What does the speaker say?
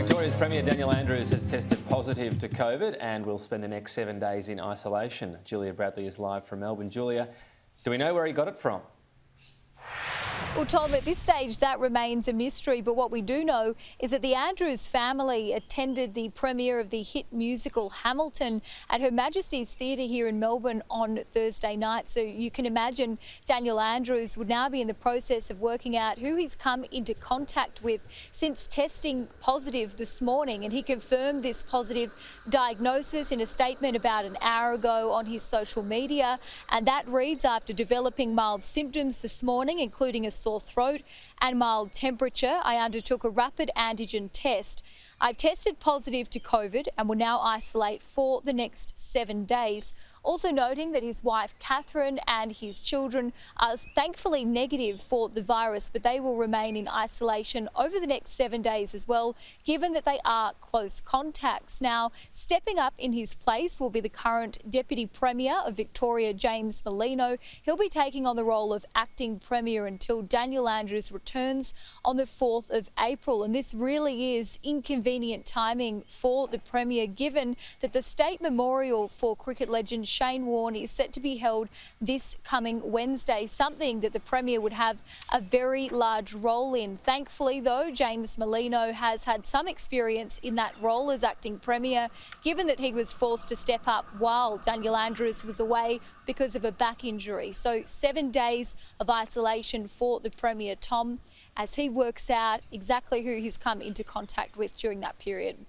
Victoria's Premier Daniel Andrews has tested positive to COVID and will spend the next 7 days in isolation. Julia Bradley is live from Melbourne. Julia, do we know where he got it from? Well, Tom, at this stage that remains a mystery, but what we do know is that the Andrews family attended the premiere of the hit musical Hamilton at Her Majesty's Theatre here in Melbourne on Thursday night. So you can imagine Daniel Andrews would now be in the process of working out who he's come into contact with since testing positive this morning, and he confirmed this positive diagnosis in a statement about an hour ago on his social media, and that reads: after developing mild symptoms this morning, including a sore throat and mild temperature, I undertook a rapid antigen test. I've tested positive to COVID and will now isolate for the next 7 days. Also noting that his wife Catherine and his children are thankfully negative for the virus, but they will remain in isolation over the next 7 days as well, given that they are close contacts. Now, stepping up in his place will be the current Deputy Premier of Victoria, James Merlino. He'll be taking on the role of acting Premier until Daniel Andrews returns on the 4th of April. And this really is inconvenient timing for the Premier, given that the state memorial for cricket legend Shane Warne is set to be held this coming Wednesday, something that the Premier would have a very large role in. Thankfully, though, James Merlino has had some experience in that role as acting Premier, given that he was forced to step up while Daniel Andrews was away because of a back injury. So 7 days of isolation for the Premier, Tom, as he works out exactly who he's come into contact with during that period.